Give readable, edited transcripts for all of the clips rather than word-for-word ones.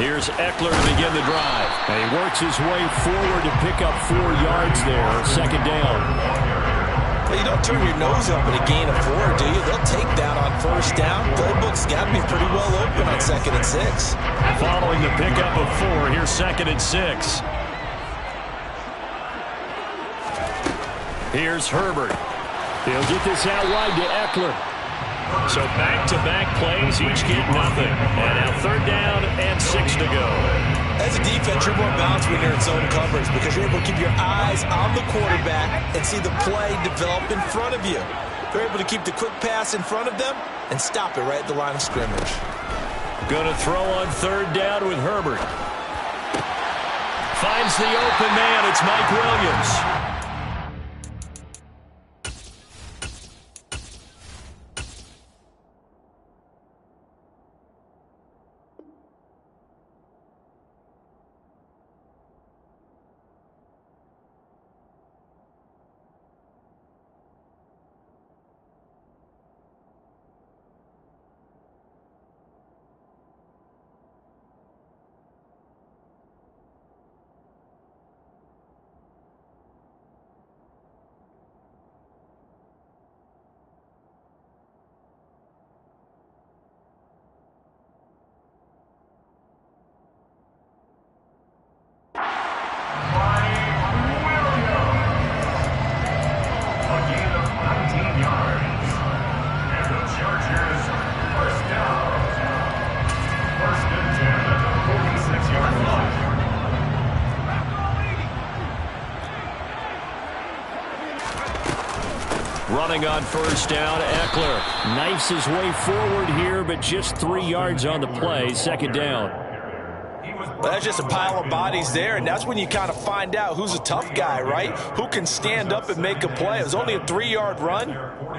Here's Ekeler to begin the drive. And he works his way forward to pick up 4 yards there. Second down. Well, you don't turn your nose up at a gain of 4, do you? They'll take that on first down. Playbook's got to be pretty well open on 2nd and 6. Following the pickup of 4, here's 2nd and 6. Here's Herbert. He'll get this out wide to Ekeler. So back-to-back plays, each get nothing. And now 3rd down and 6 to go. As a defense, you're more balanced when you're in zone coverage because you're able to keep your eyes on the quarterback and see the play develop in front of you. They're able to keep the quick pass in front of them and stop it right at the line of scrimmage. Going to throw on 3rd down with Herbert. Finds the open man. It's Mike Williams. Running on 1st down, Ekeler knifes his way forward here, but just 3 yards on the play. 2nd down. Well, that's just a pile of bodies there, and that's when you kind of find out who's a tough guy, right? Who can stand up and make a play. It was only a 3-yard run,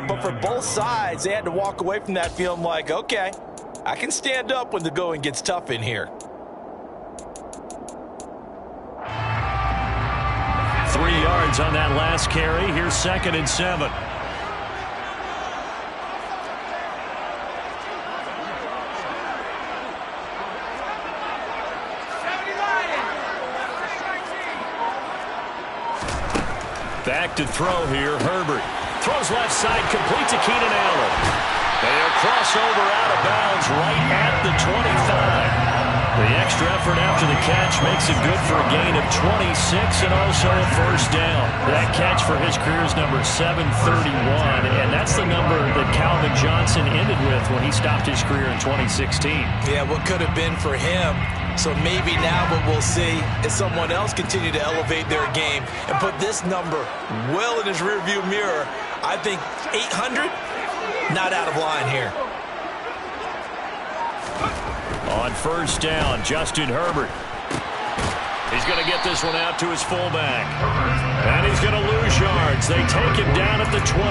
but for both sides, they had to walk away from that feeling like, okay, I can stand up when the going gets tough in here. 3 yards on that last carry. Here's 2nd and 7. Back to throw here, Herbert. Throws left side, complete to Keenan Allen. And he'll cross over out of bounds right at the 25. The extra effort after the catch makes it good for a gain of 26 and also a 1st down. That catch for his career is number 731, and that's the number that Calvin Johnson ended with when he stopped his career in 2016. Yeah, what could have been for him. So maybe now what we'll see is someone else continue to elevate their game and put this number well in his rearview mirror. I think 800, not out of line here. On 1st down, Justin Herbert. He's going to get this one out to his fullback. And he's going to lose yards. They take him down at the 26.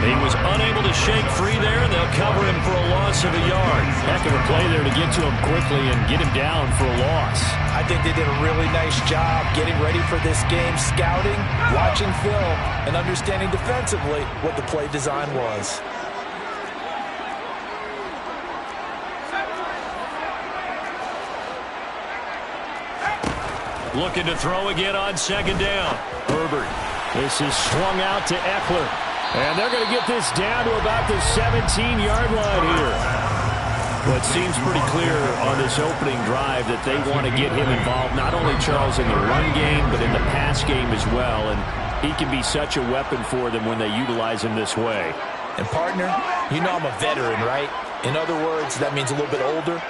He was unable to shake free there, and they'll cover him for a loss of a yard. Heck of a play there to get to him quickly and get him down for a loss. I think they did a really nice job getting ready for this game, scouting, watching film, and understanding defensively what the play design was. Looking to throw again on 2nd down. Herbert. This is swung out to Ekeler. And they're going to get this down to about the 17-yard line here. Well, it seems pretty clear on this opening drive that they want to get him involved, not only, Charles, in the run game, but in the pass game as well. And he can be such a weapon for them when they utilize him this way. And, partner, you know I'm a veteran, right? In other words, that means a little bit older.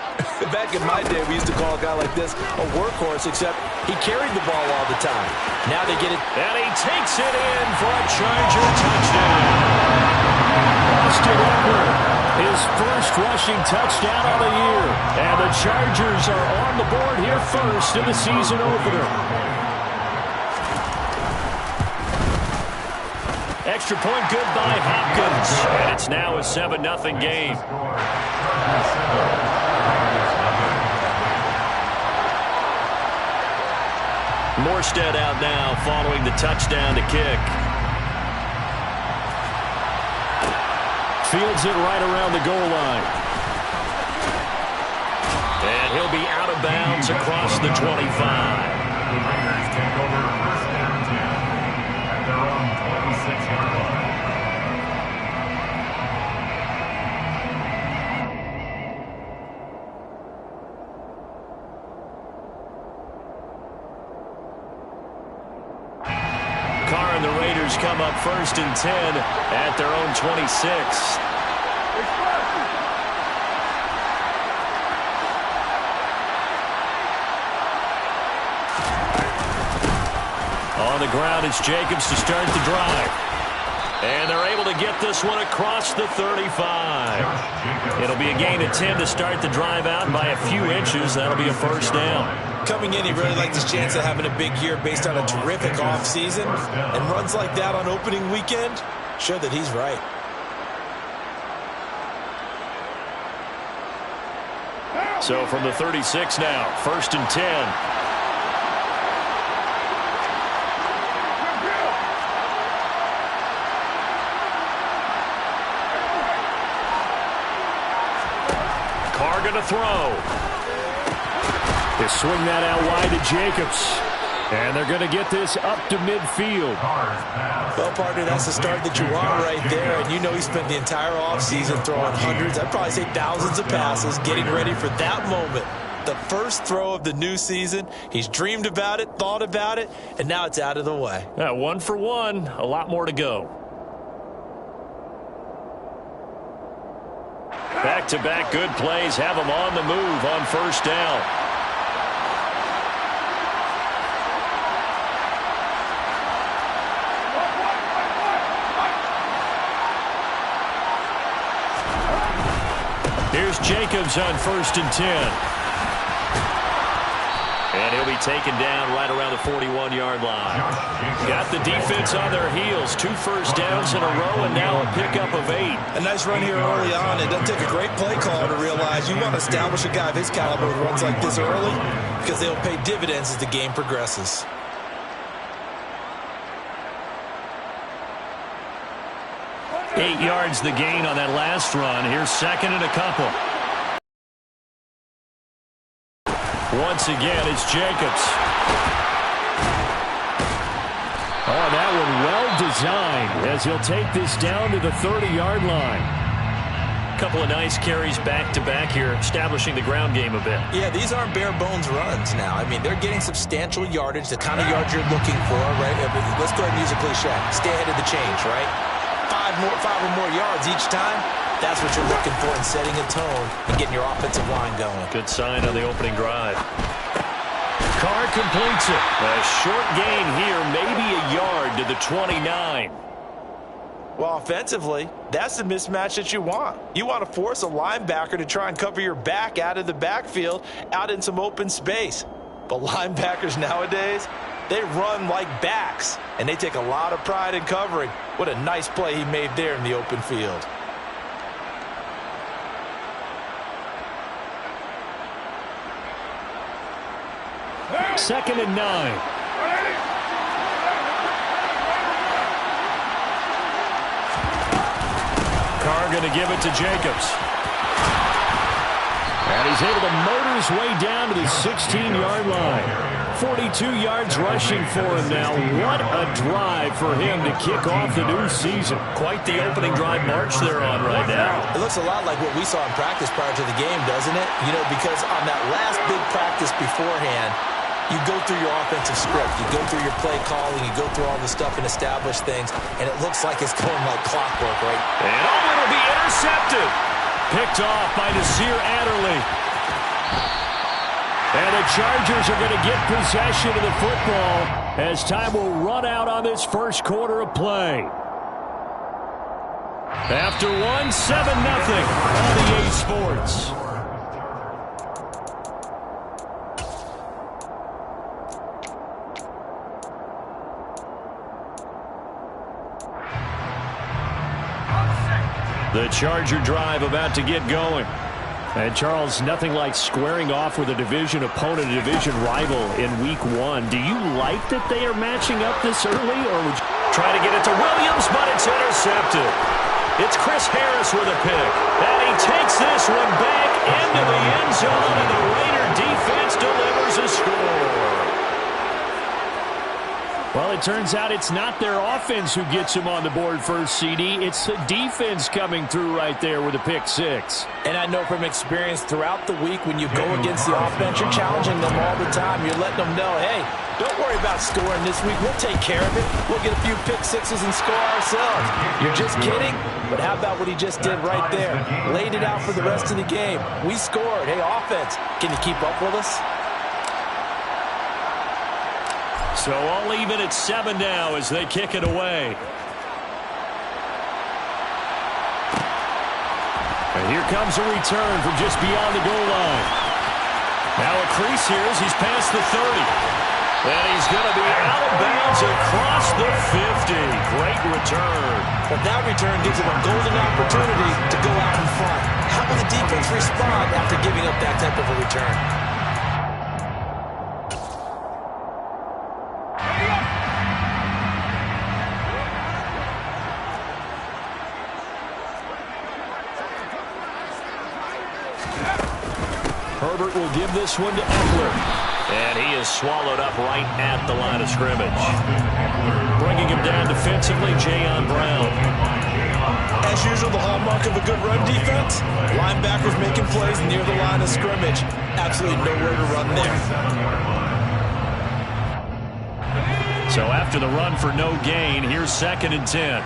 Back in my day, we used to call a guy like this a workhorse, except he carried the ball all the time. Now they get it. And he takes it in for a Charger touchdown. Austin Ekeler, his first rushing touchdown of the year. And the Chargers are on the board here first in the season opener. Extra point good by Hopkins. And it's now a 7-0 game. Morstead out now following the touchdown to kick. Fields it right around the goal line. And he'll be out of bounds across the 25. The Raiders take over first down 10 at their own 26-yard line. Carr and the Raiders come up first and 10 at their own 26. On the ground, it's Jacobs to start the drive. And they're able to get this one across the 35. It'll be a gain of 10 to start the drive out by a few inches. That'll be a first down. Coming in, he really liked his chance of having a big year based on a terrific offseason. And runs like that on opening weekend show that he's right. So from the 36 now, first and 10. Carr going to throw. They swing that out wide to Jacobs. And they're going to get this up to midfield. Well, partner, that's the start that you want right there. And you know he spent the entire offseason throwing hundreds, I'd probably say thousands of passes, getting ready for that moment. The first throw of the new season. He's dreamed about it, thought about it, and now it's out of the way. 1 for 1. A lot more to go. Back-to-back good plays have him on the move on first down. Here's Jacobs on first and 10. And he'll be taken down right around the 41-yard line. Got the defense on their heels. 2 first downs in a row and now a pickup of 8. A nice run here early on. It doesn't take a great play caller to realize you want to establish a guy of his caliber with runs like this early because they'll pay dividends as the game progresses. Eight yards the gain on that last run. Here's second and a couple. Once again, it's Jacobs. Oh, that one well designed as he'll take this down to the 30-yard line. Couple of nice carries back-to-back here, establishing the ground game a bit. Yeah, these aren't bare-bones runs now. I mean, they're getting substantial yardage, the kind of yards you're looking for, right? Let's go ahead and use a cliche. Stay ahead of the change, right? Five or more yards each time. That's what you're looking for in setting a tone and getting your offensive line going. Good sign on the opening drive. Carr completes it. A short gain here, maybe a yard to the 29. Well, offensively, that's the mismatch that you want. You want to force a linebacker to try and cover your back out of the backfield, out in some open space. But linebackers nowadays, they run like backs, and they take a lot of pride in covering. What a nice play he made there in the open field. Second and 9. Carr going to give it to Jacobs. And he's able to motor his way down to the 16-yard line. 42 yards rushing for him now. What a drive for him to kick off the new season. Quite the opening drive march they're on right now. It looks a lot like what we saw in practice prior to the game, doesn't it? You know, because on that last big practice beforehand, you go through your offensive script. You go through your play calling. You go through all the stuff and establish things. And it looks like it's going like clockwork, right? And it'll be intercepted. Picked off by Nasir Adderley. And the Chargers are going to get possession of the football as time will run out on this first quarter of play. After 1, 7-0 on EA Sports. The Charger drive about to get going. And, Charles, nothing like squaring off with a division opponent, a division rival in Week 1. Do you like that they are matching up this early, or would you try to get it to Williams, but it's intercepted? It's Chris Harris with a pick. And he takes this one back into the end zone, and the Raider defense delivers a score. Well, it turns out it's not their offense who gets him on the board first, CD. It's the defense coming through right there with a pick six. And I know from experience throughout the week when you go against the offense, you're challenging them all the time. You're letting them know, hey, don't worry about scoring this week. We'll take care of it. We'll get a few pick sixes and score ourselves. You're just kidding? But how about what he just did right there? Laid it out for the rest of the game. We scored. Hey, offense, can you keep up with us? So all even at 7 now as they kick it away. And here comes a return from just beyond the goal line. Now a crease here as he's past the 30. And he's going to be out of bounds across the 50. Great return. But that return gives him a golden opportunity to go out in front. How will the defense respond after giving up that type of a return? Herbert will give this one to Ekeler. And he is swallowed up right at the line of scrimmage. Bringing him down defensively, Jayon Brown. As usual, the hallmark of a good run defense, linebackers making plays near the line of scrimmage. Absolutely nowhere to run there. So after the run for no gain, here's 2nd and 10.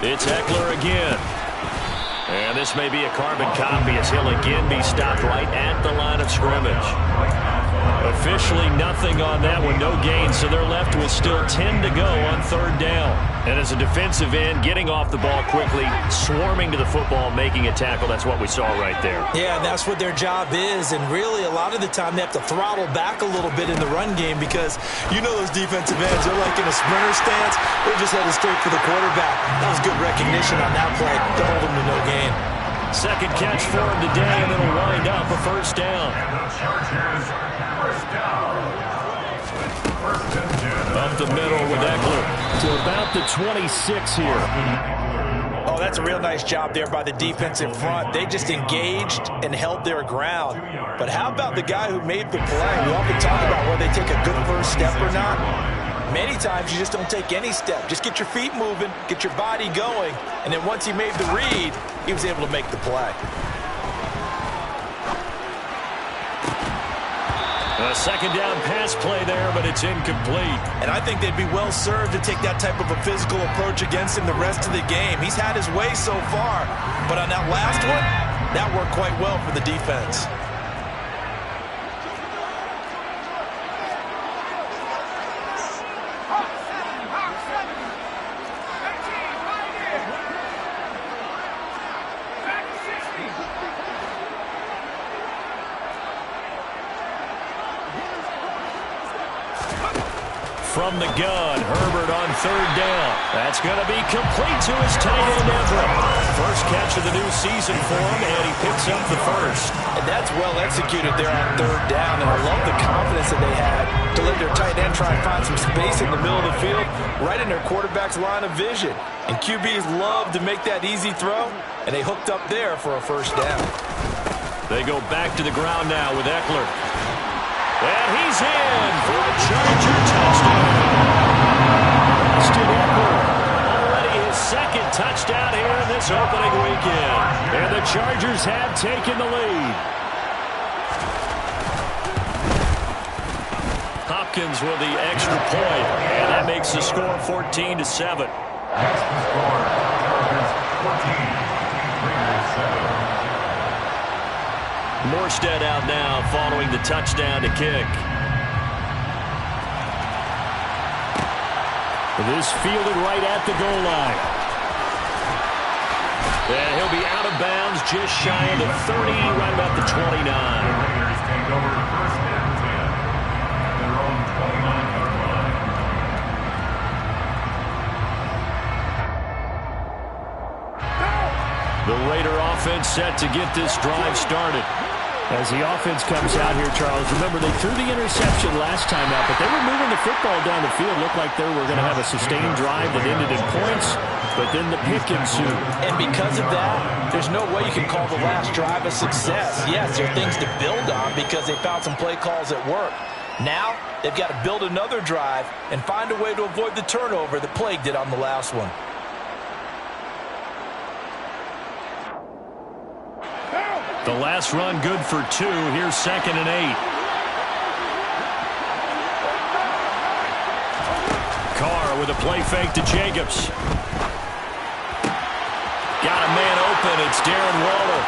It's Ekeler again. And this may be a carbon copy as he'll again be stopped right at the line of scrimmage. Officially nothing on that one, no gain, so they're left with still 10 to go on 3rd down. And as a defensive end, getting off the ball quickly, swarming to the football, making a tackle, that's what we saw right there. Yeah, and that's what their job is, and really a lot of the time they have to throttle back a little bit in the run game because you know those defensive ends, they're like in a sprinter stance, they're just headed straight for the quarterback. That was good recognition on that play to hold them to no gain. 2nd catch for him today, and it'll wind up a 1st down. Up the middle with Ekeler to about the 26 here. Oh, that's a real nice job there by the defensive front. They just engaged and held their ground. But how about the guy who made the play? We often talk about whether they take a good first step or not. Many times you just don't take any step. Just get your feet moving, get your body going, and then once he made the read, he was able to make the play. A 2nd down pass play there, but it's incomplete. And I think they'd be well served to take that type of a physical approach against him the rest of the game. He's had his way so far, but on that last one, that worked quite well for the defense. From the gun, Herbert on 3rd down. That's going to be complete to his tight end, Everett. First catch of the new season for him, and he picks up the first. And that's well executed there on 3rd down, and I love the confidence that they had to let their tight end try and find some space in the middle of the field, right in their quarterback's line of vision. And QBs love to make that easy throw, and they hooked up there for a 1st down. They go back to the ground now with Ekeler. And he's in for a Charger touchdown. Stu Ekeler, already his 2nd touchdown here in this opening weekend. And the Chargers have taken the lead. Hopkins with the extra point, and that makes the score 14-7. That's the score. Chargers 14, Raiders 7. Morstead out now following the touchdown to kick. This fielded right at the goal line. And he'll be out of bounds just shy of the 30, right about the 29. The Raiders take over 1st and 10 at their own 29-yard line. The Raider offense set to get this drive started. As the offense comes out here, Charles, remember they threw the interception last time out, but they were moving the football down the field. Looked like they were going to have a sustained drive that ended in points, but then the pick ensued. And because of that, there's no way you can call the last drive a success. Yes, there are things to build on because they found some play calls that work. Now, they've got to build another drive and find a way to avoid the turnover that plagued it on the last one. The last run good for 2. Here's 2nd and 8. Carr with a play fake to Jacobs. Got a man open. It's Darren Waller.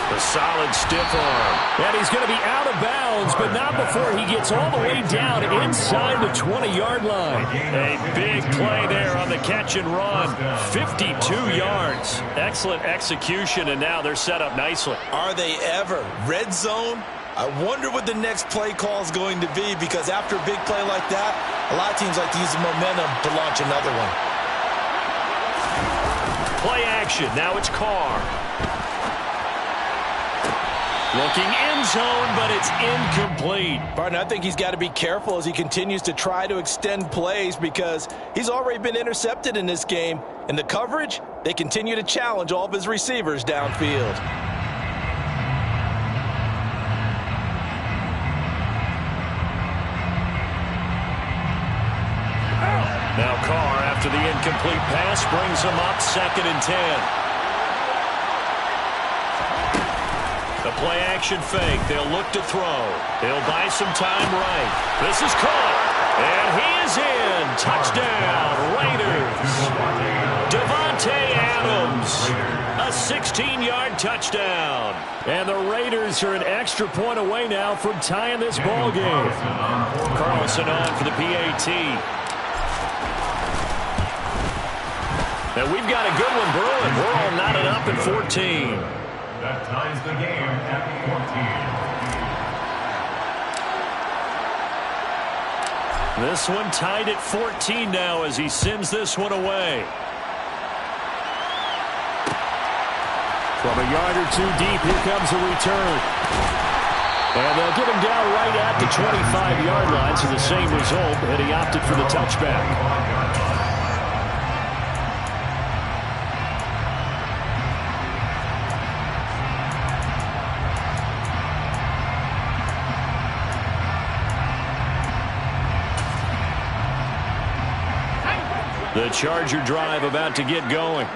A solid stiff arm. And he's going to be out of bounds, but not before he gets all the way down inside the 20-yard line. A big play there on the catch and run. 52 yards. Excellent execution, and now they're set up nicely. Are they ever? Red zone? I wonder what the next play call is going to be, because after a big play like that, a lot of teams like to use the momentum to launch another one. Play action. Now it's Carr. Looking end zone, but it's incomplete. Barton, I think he's got to be careful as he continues to try to extend plays because he's already been intercepted in this game. And the coverage, they continue to challenge all of his receivers downfield. Now Carr, after the incomplete pass, brings him up 2nd and 10. The play action fake. They'll look to throw. They'll buy some time right. This is caught. And he is in. Touchdown, Raiders. Devontae Adams. A 16-yard touchdown. And the Raiders are an extra point away now from tying this ball game. Carlson on for the PAT. Now we've got a good one brewing. We're all knotted up at 14. That ties the game at 14. This one tied at 14 now as he sends this one away. From a yard or two deep, here comes a return. And they'll get him down right at the 25-yard line, so the same result, and he opted for the touchback. The Charger drive about to get going.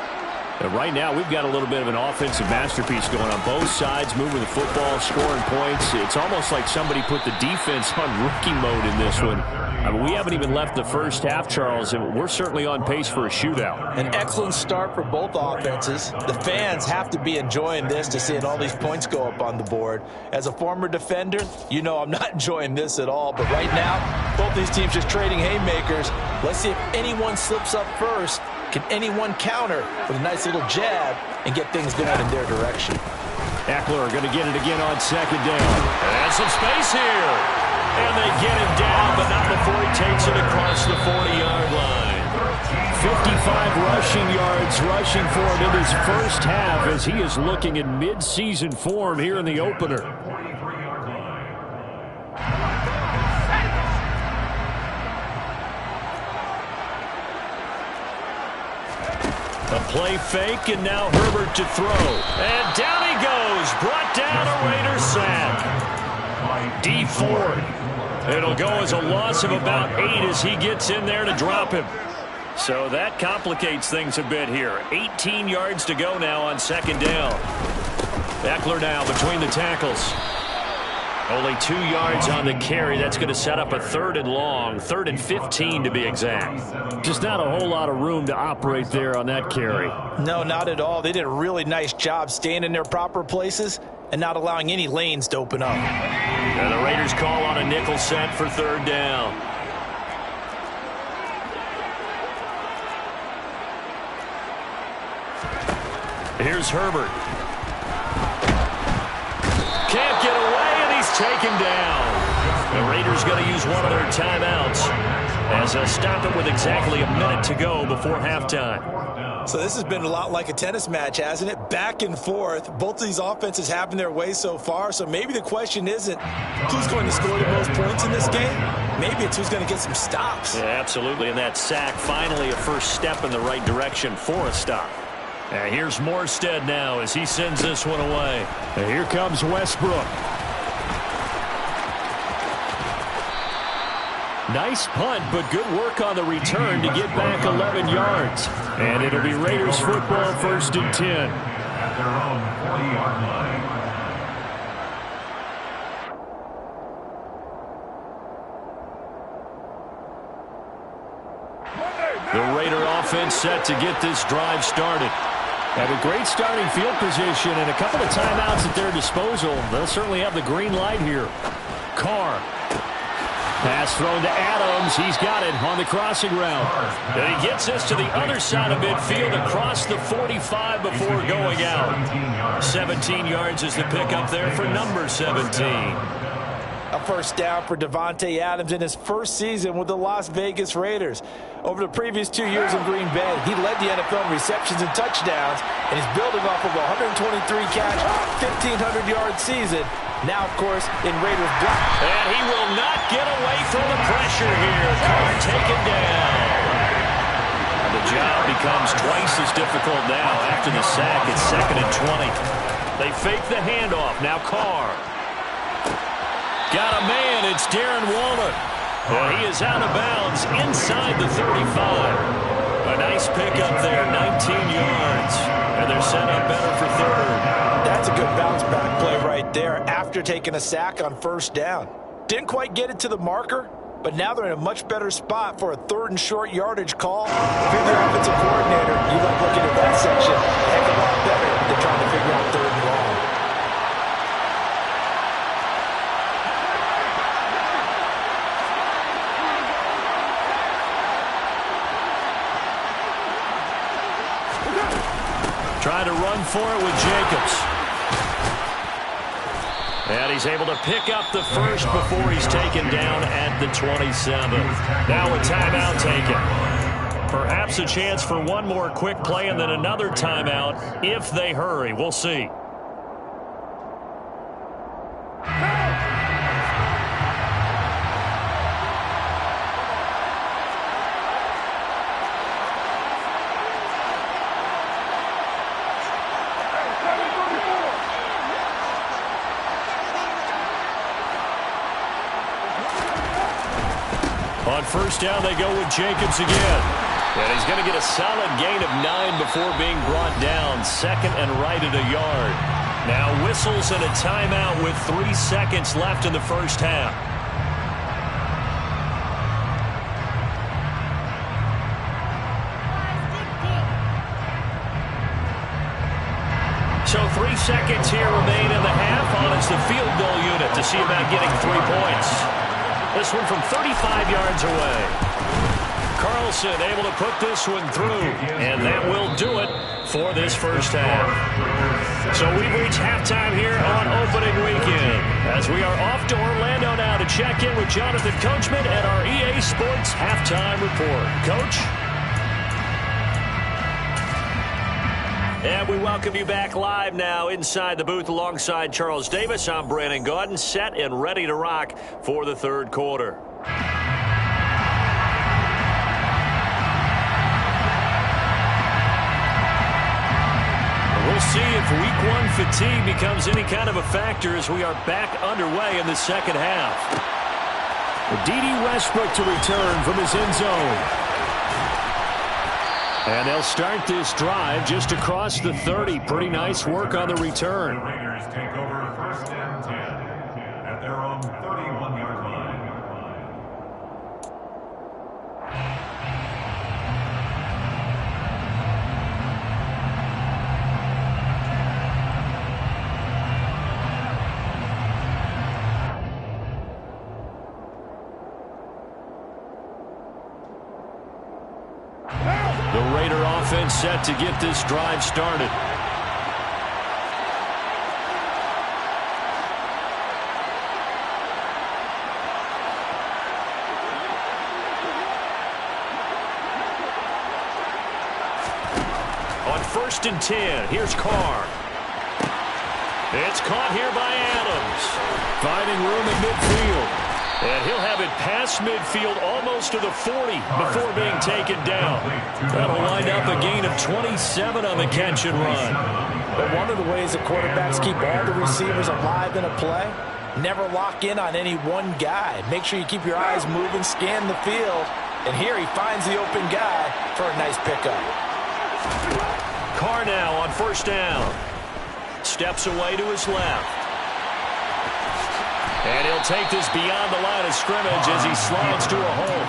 And right now, we've got a little bit of an offensive masterpiece going on both sides, moving the football, scoring points. It's almost like somebody put the defense on rookie mode in this one. I mean, we haven't even left the first half, Charles, and we're certainly on pace for a shootout. An excellent start for both offenses. The fans have to be enjoying this to seeing all these points go up on the board. As a former defender, you know I'm not enjoying this at all. But right now, both these teams just trading haymakers. Let's see if anyone slips up first. Can anyone counter with a nice little jab and get things going in their direction? Eckler going to get it again on 2nd down. And some space here. And they get him down, but not before he takes it across the 40-yard line. 55 rushing yards rushing for him in his first half as he is looking in mid-season form here in the opener. A play fake, and now Herbert to throw. And down he goes. Brought down a Raider sack. D Ford. It'll go as a loss of about 8 as he gets in there to drop him. So that complicates things a bit here. 18 yards to go now on 2nd down. Eckler now between the tackles. Only 2 yards on the carry. That's going to set up a 3rd and long. 3rd and 15 to be exact. Just not a whole lot of room to operate there on that carry. No, not at all. They did a really nice job staying in their proper places and not allowing any lanes to open up. And the Raiders call on a nickel set for 3rd down. Here's Herbert. Can't get away, and he's taken down. The Raiders going to use one of their timeouts as as they'll stop it with exactly a minute to go before halftime. So this has been a lot like a tennis match, hasn't it? Back and forth. Both of these offenses having their way so far. So maybe the question isn't who's going to score the most points in this game. Maybe it's who's going to get some stops. Yeah, absolutely. And that sack, finally a first step in the right direction for a stop. And here's Morstead now as he sends this one away. And here comes Westbrook. Nice punt, but good work on the return to get back 11 yards. And it'll be Raiders football, 1st and 10. At their own 40-yard line. The Raider offense set to get this drive started. Have a great starting field position and a couple of timeouts at their disposal. They'll certainly have the green light here. Carr. Pass thrown to Adams. He's got it on the crossing route. And he gets this to the other side of midfield across the 45 before going out. 17 yards is the pickup there for number 17. A first down for Davante Adams in his first season with the Las Vegas Raiders. Over the previous 2 years in Green Bay, he led the NFL in receptions and touchdowns, and he's building off of a 123-catch, 1,500-yard season. Now, of course, in Raiders black. And he will not get away from the pressure here. Carr taken down. And the job becomes twice as difficult now after the sack. It's 2nd and 20. They fake the handoff. Now Carr. Got a man. It's Darren Waller. Well, he is out of bounds inside the 35. A nice pickup there, 19 yards. And they're set up better for 3rd. That's a good bounce-back play right there after taking a sack on first down. Didn't quite get it to the marker, but now they're in a much better spot for a 3rd and short yardage call. If you're the offensive coordinator, you like looking at that section a heck of a lot better than trying to figure out 3rd and long. Trying to run for it with Jacobs. And he's able to pick up the first before he's taken down at the 27. Now a timeout taken. Perhaps a chance for one more quick play and then another timeout if they hurry. We'll see. On first down, they go with Jacobs again. And he's going to get a solid gain of 9 before being brought down. 2nd and right at a yard. Now whistles and a timeout with 3 seconds left in the first half. So 3 seconds here remain in the half on as the field goal unit to see about getting 3 points. This one from 35 yards away. Carlson able to put this one through, and that will do it for this first half. So we've reached halftime here on opening weekend as we are off to Orlando now to check in with Jonathan Coachman at our EA Sports Halftime Report. Coach? And we welcome you back live now inside the booth alongside Charles Davis. I'm Brandon Gaudin, set and ready to rock for the 3rd quarter. We'll see if week 1 fatigue becomes any kind of a factor as we are back underway in the second half. Dede Westbrook to return from his end zone. And they'll start this drive just across the 30. Pretty nice work on the return. The Raiders take over 1st and 10 at their own 31-yard line. The Raider offense set to get this drive started. 1st and 10. Here's Carr. It's caught here by Adams. Finding room in midfield. And he'll have it past midfield almost to the 40 before being taken down. That'll wind up a gain of 27 on the catch and run. But one of the ways the quarterbacks keep all the receivers alive in a play, never lock in on any one guy. Make sure you keep your eyes moving, scan the field. And here he finds the open guy for a nice pickup. Carr now on 1st down. Steps away to his left. And he'll take this beyond the line of scrimmage as he slides to a hole.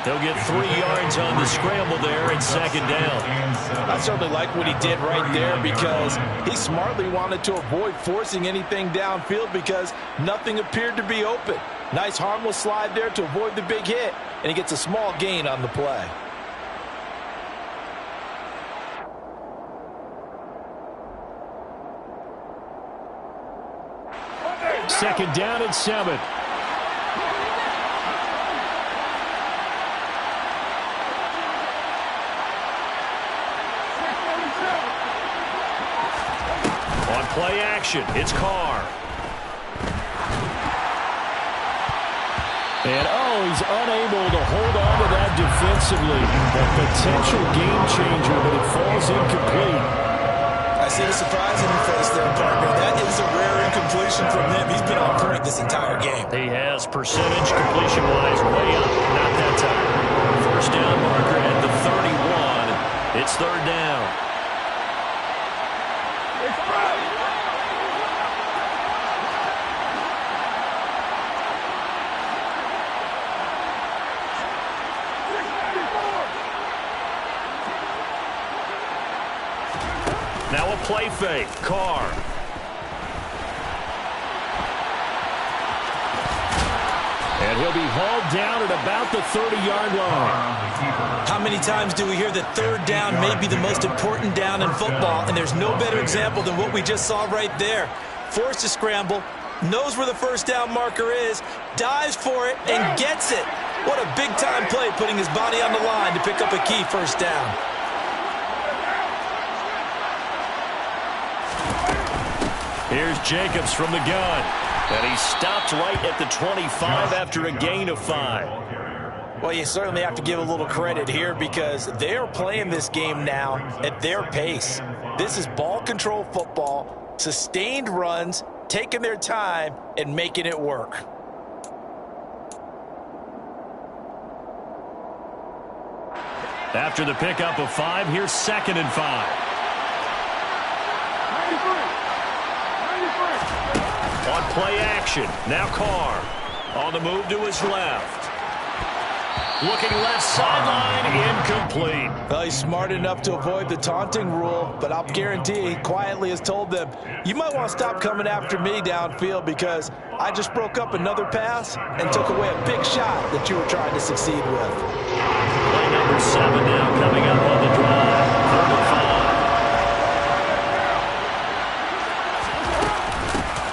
He'll get 3 yards on the scramble there at 2nd down. I certainly like what he did right there because he smartly wanted to avoid forcing anything downfield because nothing appeared to be open. Nice harmless slide there to avoid the big hit, and he gets a small gain on the play. Second down and 7. On play action, it's Carr. And he's unable to hold on to that defensively. A potential game changer, but it falls incomplete. I see the surprise in your face there, partner. That is a rare incompletion from him. He's been on point this entire game. He has percentage completion-wise way up. Not that time. 1st down marker at the 31. It's 3rd down. Now a play fake. Carr. And he'll be hauled down at about the 30-yard line. How many times do we hear that 3rd down may be the most important down in football, and there's no better example than what we just saw right there. Forced to scramble, knows where the 1st down marker is, dives for it, and gets it. What a big-time play, putting his body on the line to pick up a key 1st down. Here's Jacobs from the gun. And he stopped right at the 25 after a gain of 5. Well, you certainly have to give a little credit here because they're playing this game now at their pace. This is ball control football, sustained runs, taking their time, and making it work. After the pickup of 5, here's 2nd and 5. On play action, now Carr. On the move to his left. Looking left sideline, incomplete. Well, he's smart enough to avoid the taunting rule, but I'll guarantee he quietly has told them, you might want to stop coming after me downfield because I just broke up another pass and took away a big shot that you were trying to succeed with. Play number 7 now coming up on the drive. 3rd and 5.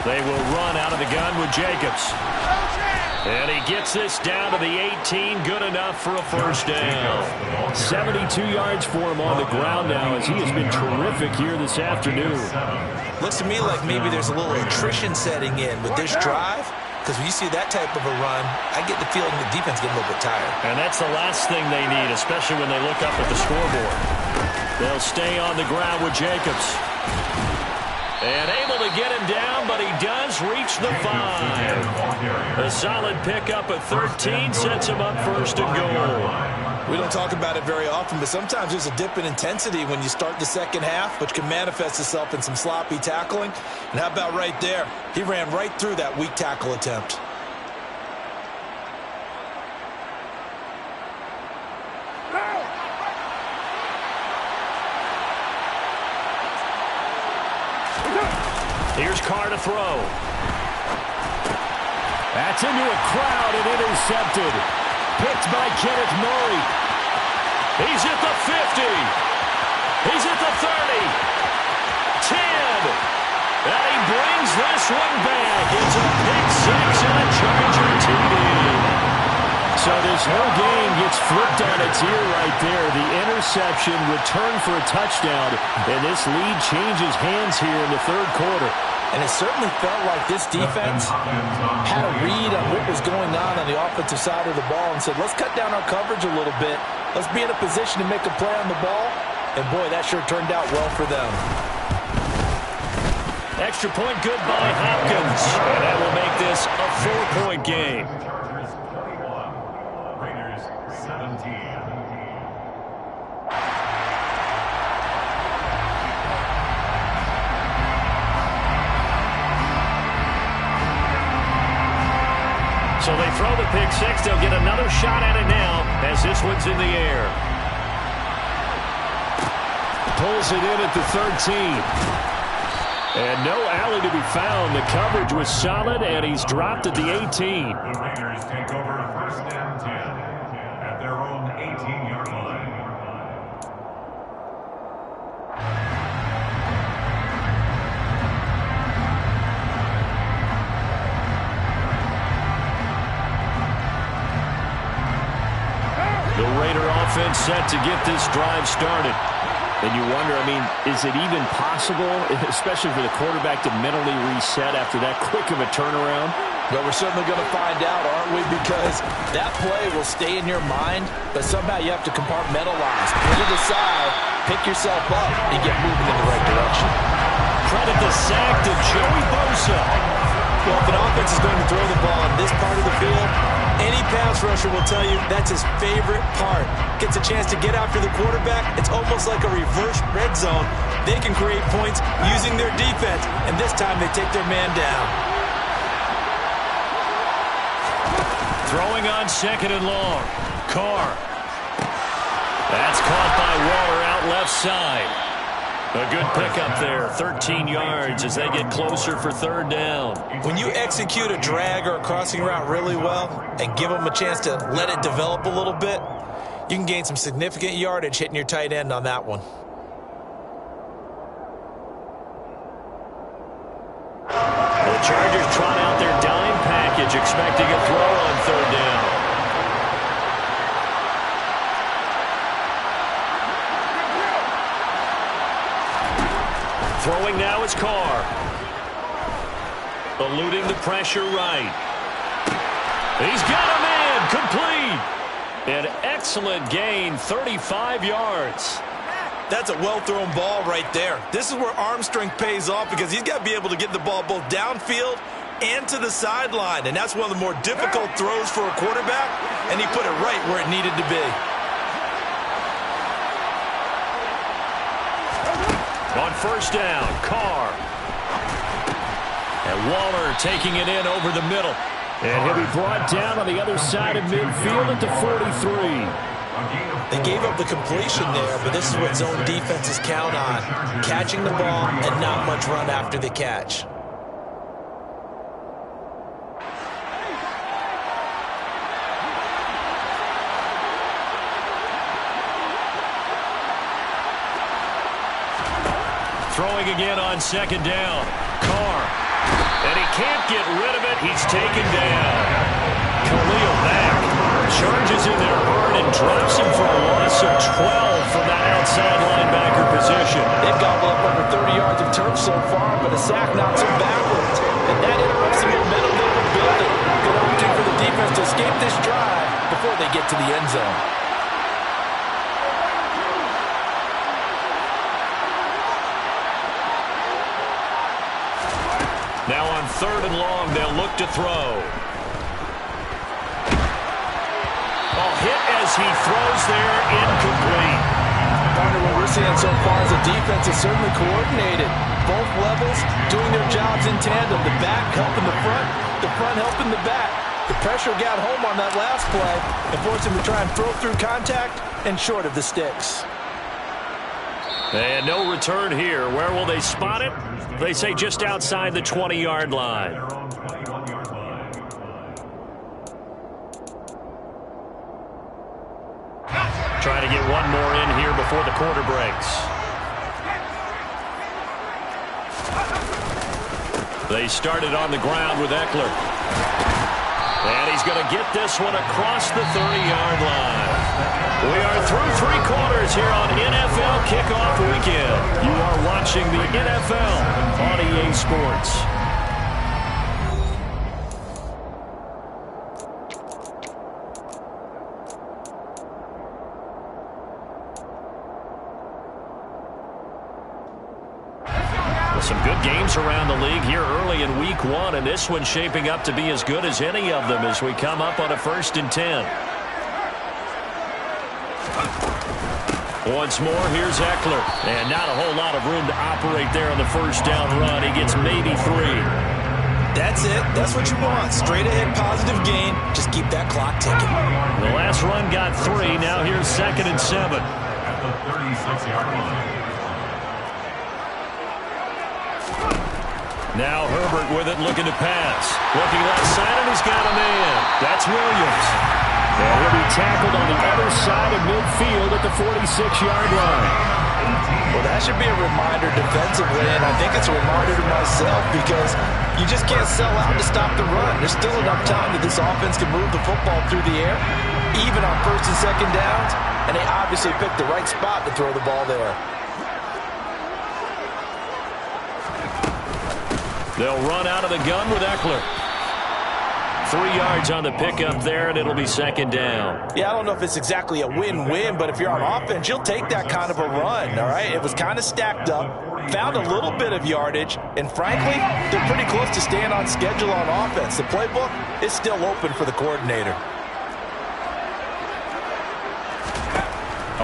They will run out of the gun with Jacobs. And he gets this down to the 18. Good enough for a 1st down. 72 yards for him on the ground now as he has been terrific here this afternoon. Looks to me like maybe there's a little attrition setting in with this drive. Because when you see that type of a run, I get the feeling the defense getting a little bit tired. And that's the last thing they need, especially when they look up at the scoreboard. They'll stay on the ground with Jacobs. And able to get him down, but he does reach the 5. A solid pickup at 13 sets him up 1st and goal. We don't talk about it very often, but sometimes there's a dip in intensity when you start the 2nd half, which can manifest itself in some sloppy tackling. And how about right there? He ran right through that weak tackle attempt. Here's Carr to throw. That's into a crowd and intercepted. Picked by Kenneth Murray. He's at the 50. He's at the 30. 10. And he brings this one back. It's a pick 6 and a Charger TD. So this whole game gets flipped on its ear right there. The interception returned for a touchdown, and this lead changes hands here in the third quarter. And it certainly felt like this defense had a read on what was going on the offensive side of the ball and said, let's cut down our coverage a little bit. Let's be in a position to make a play on the ball. And, boy, that sure turned out well for them. Extra point good by Hopkins. And that will make this a 4-point game. Chargers 21, Raiders 17. So they throw the pick six. They'll get another shot at it now as this one's in the air. Pulls it in at the 13. And no alley to be found. The coverage was solid, and he's dropped at the 18. The Raiders take over 1st and 10 at their own 18-yard line. The Raider offense set to get this drive started. And you wonder, I mean, is it even possible, especially for the quarterback, to mentally reset after that quick of a turnaround? Well, we're certainly going to find out, aren't we? Because that play will stay in your mind, but somehow you have to compartmentalize. Put it aside, pick yourself up, and get moving in the right direction. Credit the sack to Joey Bosa. Well, if an offense is going to throw the ball in this part of the field, any pass rusher will tell you that's his favorite part. Gets a chance to get after the quarterback. It's almost like a reverse red zone. They can create points using their defense, and this time they take their man down. Throwing on 2nd and long. Carr. That's caught by Waller out left side. A good pickup there, 13 yards as they get closer for 3rd down. When you execute a drag or a crossing route really well and give them a chance to let it develop a little bit, you can gain some significant yardage hitting your tight end on that one. The Chargers trot out their dime package, expecting a throw on 3rd down. Throwing now is Carr. Eluding the pressure right. He's got a man complete. An excellent gain, 35 yards. That's a well-thrown ball right there. This is where arm strength pays off because he's got to be able to get the ball both downfield and to the sideline. And that's one of the more difficult throws for a quarterback, and he put it right where it needed to be. On 1st down, Carr. And Waller taking it in over the middle. And he'll be brought down on the other side of midfield at the 43. They gave up the completion there, but this is what zone defenses count on. Catching the ball and not much run after the catch. Throwing again on 2nd down. Carr. And he can't get rid of it. He's taken down. Khalil Mack charges in there hard and drops him for a loss of 12 from that outside linebacker position. They've gobbled up over 30 yards of turf so far, but a sack knocks him backwards. And that interrupts the momentum they were building. Good opportunity for the defense to escape this drive before they get to the end zone. Now on 3rd and long, they'll look to throw. Hit as he throws there, incomplete. Partner, what we're seeing so far is the defense is certainly coordinated. Both levels doing their jobs in tandem. The back helping the front helping the back. The pressure got home on that last play and forced him to try and throw through contact and short of the sticks. And no return here. Where will they spot it? They say just outside the 20-yard line. Trying to get one more in here before the quarter breaks. They started on the ground with Eckler. And he's going to get this one across the 30-yard line. We are through 3 quarters here on NFL Kickoff Weekend. You are watching the NFL on EA Sports. Some good games around the league here early in Week 1, and this one's shaping up to be as good as any of them as we come up on a 1st and 10. Once more, here's Eckler, and not a whole lot of room to operate there on the 1st down run. He gets maybe 3. That's it. That's what you want. Straight ahead, positive gain. Just keep that clock ticking. The last run got 3. Now here's 2nd and 7. At the 36-yard line. Now Herbert with it, looking to pass. Looking left side, and he's got a man. That's Williams. And he'll be tackled on the other side of midfield at the 46-yard line. Well, that should be a reminder defensively, and I think it's a reminder to myself because you just can't sell out to stop the run. There's still enough time that this offense can move the football through the air, even on 1st and 2nd downs, and they obviously picked the right spot to throw the ball there. They'll run out of the gun with Eckler. 3 yards on the pickup there, and it'll be 2nd down. Yeah, I don't know if it's exactly a win-win, but if you're on offense, you'll take that kind of a run, all right? It was kind of stacked up, found a little bit of yardage, and frankly, they're pretty close to staying on schedule on offense. The playbook is still open for the coordinator.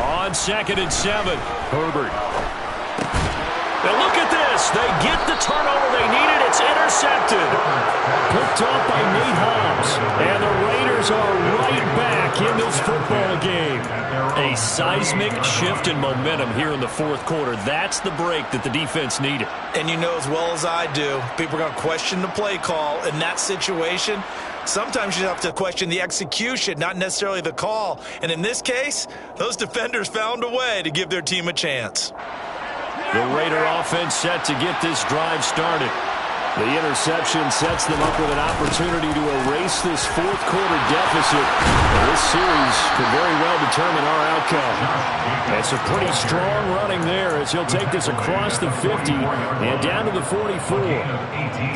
On 2nd and 7, Herbert. Now look at this. They get the turnover they needed. It's intercepted. Picked off by Nate Hobbs. And the Raiders are right back in this football game. A seismic shift in momentum here in the 4th quarter. That's the break that the defense needed. And you know as well as I do, people are going to question the play call in that situation. Sometimes you have to question the execution, not necessarily the call. And in this case, those defenders found a way to give their team a chance. The Raider offense set to get this drive started. The interception sets them up with an opportunity to erase this 4th quarter deficit. And this series could very well determine our outcome. That's a pretty strong running there as he'll take this across the 50 and down to the 44.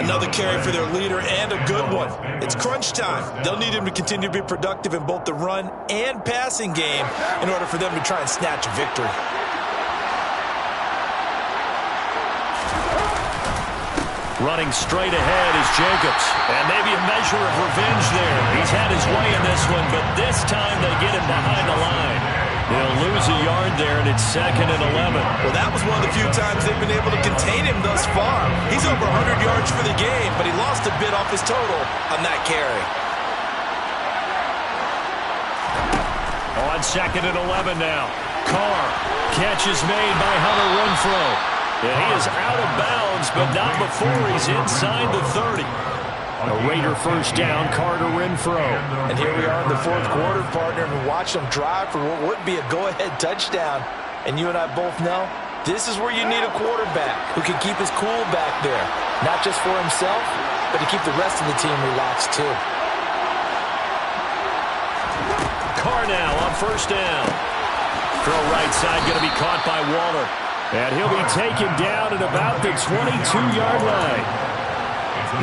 Another carry for their leader and a good one. It's crunch time. They'll need him to continue to be productive in both the run and passing game in order for them to try and snatch a victory. Running straight ahead is Jacobs. And maybe a measure of revenge there. He's had his way in this one, but this time they get him behind the line. They'll lose a yard there, and it's 2nd and 11. Well, that was one of the few times they've been able to contain him thus far. He's over 100 yards for the game, but he lost a bit off his total on that carry. On 2nd and 11 now. Carr. Catch is made by Hunter Renfrow. And he is out of bounds, but not before he's inside the 30. A Raider 1st down, Carter Renfrow. And here we are in the 4th quarter, partner, and watch them drive for what would be a go-ahead touchdown. And you and I both know this is where you need a quarterback who can keep his cool back there. Not just for himself, but to keep the rest of the team relaxed too. Carr now on 1st down. Throw right side, going to be caught by Waller. And he'll be taken down at about the 22-yard line.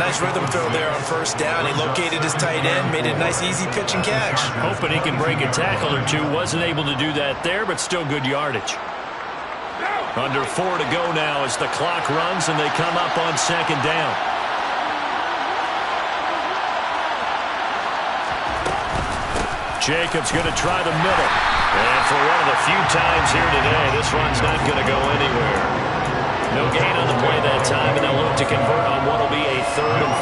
Nice rhythm throw there on 1st down. He located his tight end, made it a nice, easy pitch and catch. Hoping he can break a tackle or two. Wasn't able to do that there, but still good yardage. Under 4 to go now as the clock runs and they come up on 2nd down. Jacobs going to try the middle. And for one of the few times here today, this run's not going to go anywhere. No gain on the play that time, and they'll look to convert on what will be a 3rd and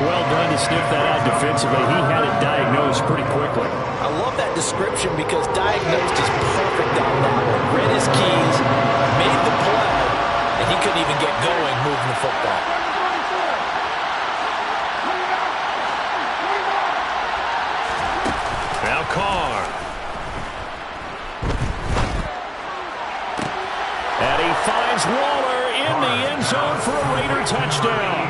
4. Well done to sniff that out defensively. He had it diagnosed pretty quickly. I love that description because diagnosed is perfect on that one. Read his keys, made the play, and he couldn't even get going moving the football. Now Carr. And he finds Waller in the end zone for a Raider touchdown.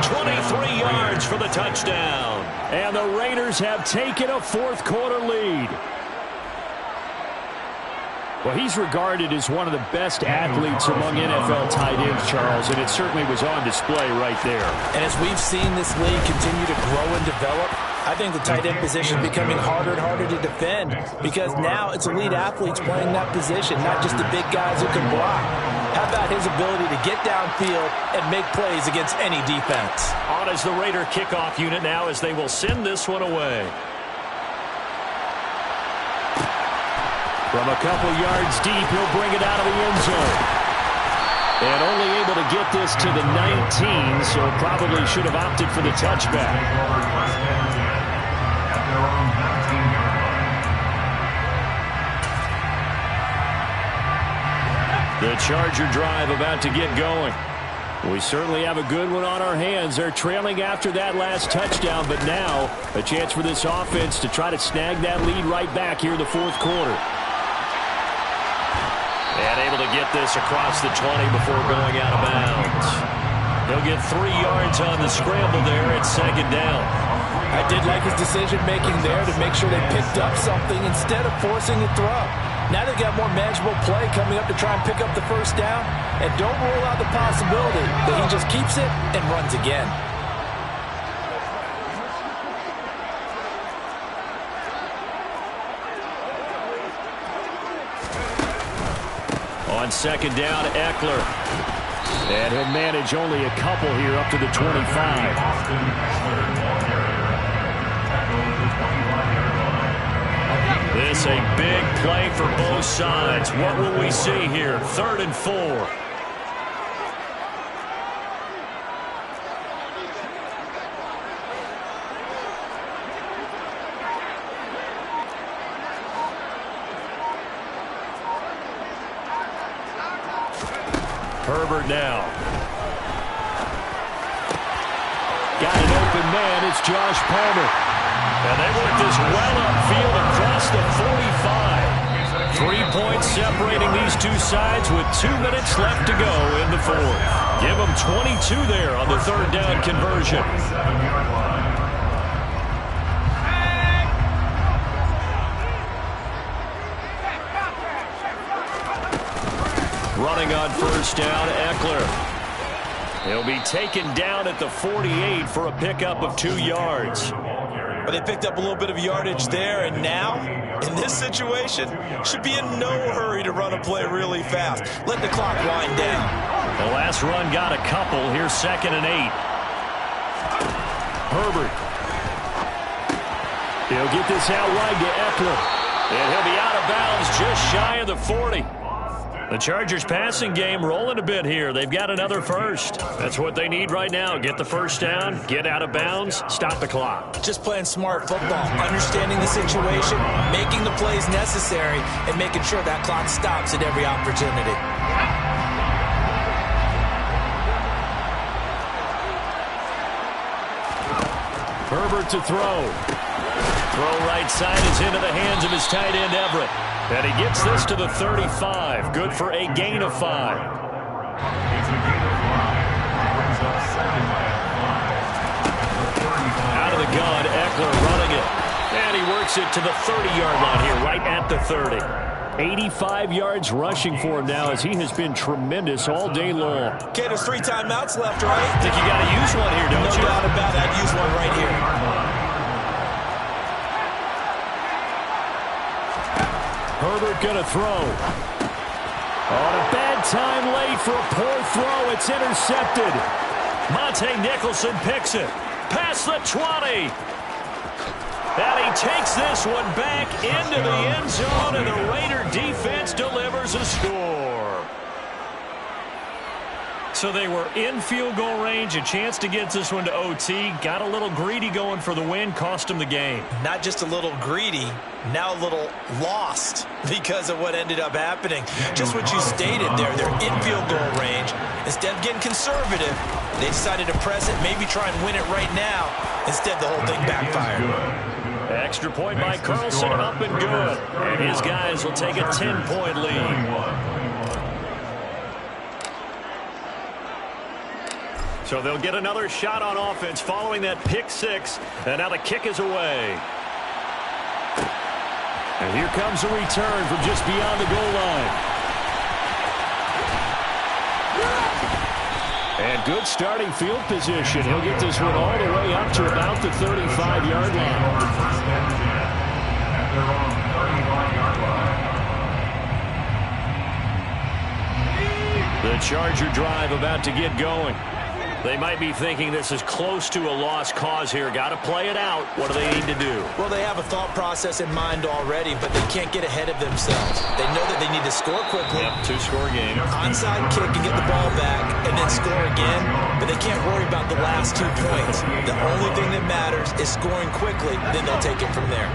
23 yards for the touchdown. And the Raiders have taken a fourth-quarter lead. Well, he's regarded as one of the best athletes among NFL tight ends, Charles, and it certainly was on display right there. And as we've seen this league continue to grow and develop, I think the tight end position is becoming harder and harder to defend because now it's elite athletes playing that position, not just the big guys who can block. How about his ability to get downfield and make plays against any defense? On as the Raider kickoff unit now as they will send this one away. From a couple yards deep, he'll bring it out of the end zone. And only able to get this to the 19, so probably should have opted for the touchback. The Charger drive about to get going. We certainly have a good one on our hands. They're trailing after that last touchdown, but now a chance for this offense to try to snag that lead right back here in the fourth quarter. And able to get this across the 20 before going out of bounds. He'll get 3 yards on the scramble there at second down. I did like his decision-making there to make sure they picked up something instead of forcing a throw. Now they've got more manageable play coming up to try and pick up the first down. And don't rule out the possibility that he just keeps it and runs again. On second down, Eckler. And he'll manage only a couple here up to the 25. This a big play for both sides. What will we see here? 3rd and 4. Herbert now. Got an open man. It's Josh Palmer. And they work this well upfield across the 45. 3 points separating these two sides with 2 minutes left to go in the fourth. Give them 22 there on the 3rd down conversion. Running on first down, Eckler. He'll be taken down at the 48 for a pickup of 2 yards. But they picked up a little bit of yardage there, and now, in this situation, should be in no hurry to run a play really fast. Let the clock wind down. The last run got a couple. Here's 2nd and 8. Herbert. He'll get this out wide to Eckler. And he'll be out of bounds just shy of the 40. The Chargers passing game rolling a bit here. They've got another first. That's what they need right now. Get the first down, get out of bounds, stop the clock. Just playing smart football, understanding the situation, making the plays necessary, and making sure that clock stops at every opportunity. Herbert to throw. Throw right side is into the hands of his tight end, Everett. And he gets this to the 35. Good for a gain of 5. Out of the gun, Eckler running it. And he works it to the 30-yard line here, right at the 30. 85 yards rushing for him now as he has been tremendous all day long. Okay, there's 3 timeouts left, right? I think you got to use one here, don't you? No doubt about it. I'd use one right here. Herbert going to throw. On a bad time late for a poor throw. It's intercepted. Monte Nicholson picks it. Past the 20. And he takes this one back into the end zone, and the Raider defense delivers a score. So they were in field goal range, a chance to get this one to OT. Got a little greedy going for the win, cost him the game. Not just a little greedy, now a little lost because of what ended up happening. Just what you stated there, they're in field goal range. Instead of getting conservative, they decided to press it, maybe try and win it right now. Instead, the whole thing backfired. Extra point by Carlson, up and good. And his guys will take a 10-point lead. So they'll get another shot on offense following that pick six. And now the kick is away. And here comes a return from just beyond the goal line. And good starting field position. He'll get this one all the way up to about the 35-yard line. First and 10 at their own 35-yard line. The Charger drive about to get going. They might be thinking this is close to a lost cause here. Got to play it out. What do they need to do? Well, they have a thought process in mind already, but they can't get ahead of themselves. They know that they need to score quickly. Yep, two-score game. Onside kick and get the ball back and then score again, but they can't worry about the last 2 points. The only thing that matters is scoring quickly, then they'll take it from there.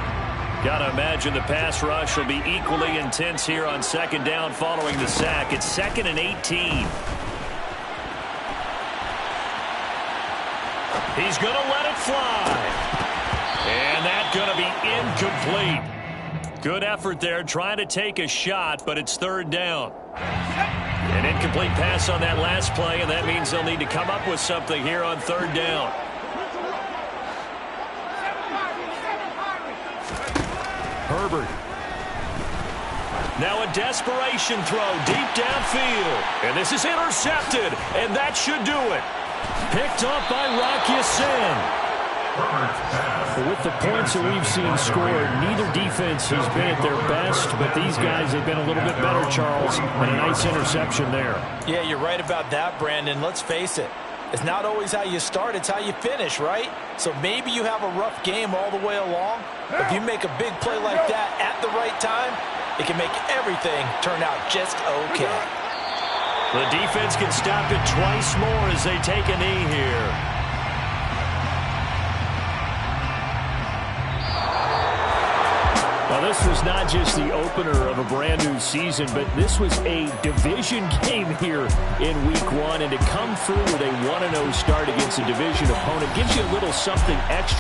Got to imagine the pass rush will be equally intense here on second down following the sack. It's 2nd and 18. He's going to let it fly. And that's going to be incomplete. Good effort there trying to take a shot, but it's 3rd down. An incomplete pass on that last play, and that means they'll need to come up with something here on 3rd down. Herbert. Now a desperation throw deep downfield. And this is intercepted, and that should do it. Picked up by Rock Ya-Sin. With the points that we've seen scored, neither defense has been at their best, but these guys have been a little bit better, Charles, and a nice interception there. Yeah, you're right about that, Brandon. Let's face it. It's not always how you start, it's how you finish, right? So maybe you have a rough game all the way along, but if you make a big play like that at the right time, it can make everything turn out just okay. The defense can stop it twice more as they take a knee here. Well, this was not just the opener of a brand new season, but this was a division game here in week 1. And to come through with a 1-0 start against a division opponent gives you a little something extra.